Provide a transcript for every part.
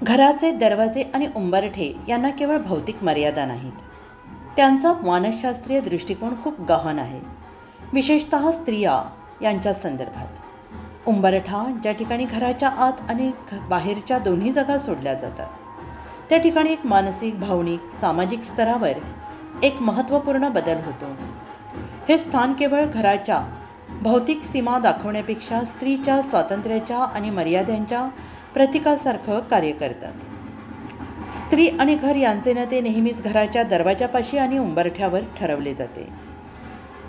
घराचे दरवाजे आणि उंबरठे यांना केवळ भौतिक मर्यादा नाहीत, त्यांचा मानसशास्त्रीय दृष्टिकोन खूप गहन आहे, विशेषतः स्त्रिया यांच्या संदर्भात. उंबरठा ज्या ठिकाणी घराच्या आत आणि बाहेरच्या दोन्ही जागा सोडल्या जातात, त्या ठिकाणी एक मानसिक, भावनिक, सामाजिक स्तरावर एक महत्त्वपूर्ण बदल होतो. हे स्थान केवळ घराच्या भौतिक सीमा दाखवण्यापेक्षा स्त्रीच्या स्वातंत्र्याच्या आणि मर्यादांच्या प्रतीकासारखं कार्य करतात. स्त्री आणि घर यांचे नाते नेहमीच घराच्या दरवाजापाशी आणि उंबरठ्यावर ठरवले जाते.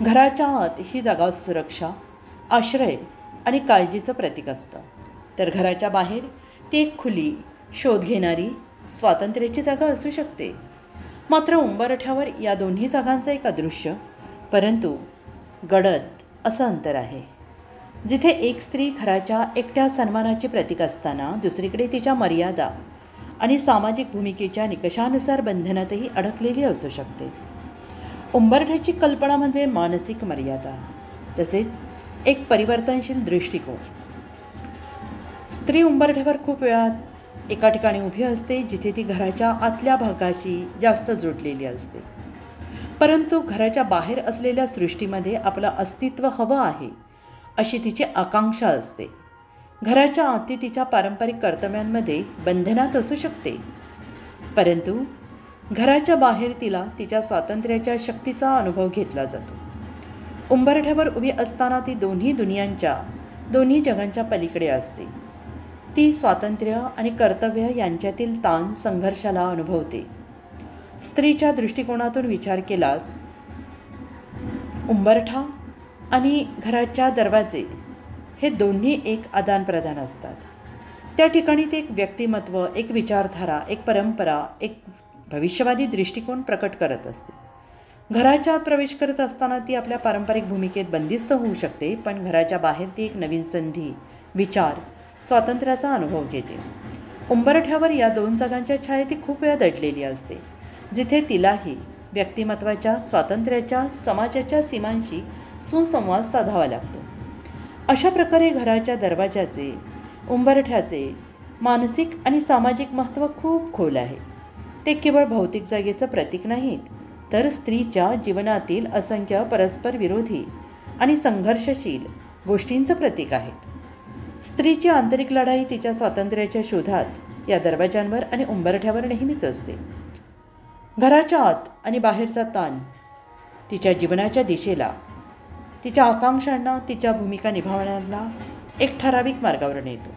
घराच्या आत ही जागा सुरक्षा, आश्रय आणि काळजीचं प्रतीक असतं, तर घराच्या बाहेर ती एक खुली, शोध घेणारी, स्वातंत्र्याची जागा असू शकते. मात्र उंबरठ्यावर या दोन्ही जागांचं एक अदृश्य परंतु गडद असं अंतर आहे, जिथे एक स्त्री घराच्या एकट्या सन्मानाची प्रतीक असताना दुसरीकडे तिच्या मर्यादा आणि सामाजिक भूमिकेच्या निकषानुसार बंधनातही अडकलेली असू शकते. उंबरठ्याची कल्पना म्हणजे मानसिक मर्यादा तसेच एक परिवर्तनशील दृष्टिकोन. स्त्री उंबरठ्यावर खूप वेळा एका ठिकाणी उभी असते, जिथे ती घराच्या आतल्या भागाशी जास्त जोडलेली असते, परंतु घराच्या बाहेर असलेल्या सृष्टीमध्ये आपलं अस्तित्व हवं आहे अशी तिची आकांक्षा असते. घराच्या आत ती तिच्या पारंपरिक कर्तव्यांमध्ये बंधनात असू शकते, परंतु घराच्या बाहेर तिला तिच्या स्वातंत्र्याच्या शक्तीचा अनुभव घेतला जातो. उंबरठ्यावर उभी असताना ती दोन्ही जगांच्या पलीकडे असते. ती स्वातंत्र्य आणि कर्तव्य यांच्यातील ताण संघर्षाला अनुभवते. स्त्रीच्या दृष्टिकोनातून विचार केल्यास उंबरठा आणि घराच्या दरवाजे हे दोन्ही एक आदानप्रदान असतात. त्या ठिकाणी ते एक व्यक्तिमत्व, एक विचारधारा, एक परंपरा, एक भविष्यवादी दृष्टिकोन प्रकट करत असते. घराच्या आत प्रवेश करत असताना ती आपल्या पारंपरिक भूमिकेत बंदिस्त होऊ शकते, पण घराच्या बाहेर ती एक नवीन संधी, विचार, स्वातंत्र्याचा अनुभव घेते. उंबरठ्यावर या दोन जागांच्या छायेत ती खूप वेळा दडलेली असते, जिथे तिलाही व्यक्तिमत्वाच्या, स्वातंत्र्याच्या, समाजाच्या सीमांशी सुसंवाद साधावा लागतो. अशा प्रकारे घराच्या दरवाजाचे, उंबरठ्याचे मानसिक आणि सामाजिक महत्त्व खूप खोल आहे. ते केवळ भौतिक जागेचं प्रतीक नाहीत, तर स्त्रीच्या जीवनातील असंख्य परस्पर विरोधी आणि संघर्षशील गोष्टींचं प्रतीक आहेत. स्त्रीची आंतरिक लढाई तिच्या स्वातंत्र्याच्या शोधात या दरवाजांवर आणि उंबरठ्यावर नेहमीच असते. घराच्या आत आणि बाहेरचा ताण तिच्या जीवनाच्या दिशेला, तिच्या आकांक्षांना, तिच्या भूमिका निभावण्याला एक ठराविक मार्गावर नेतो.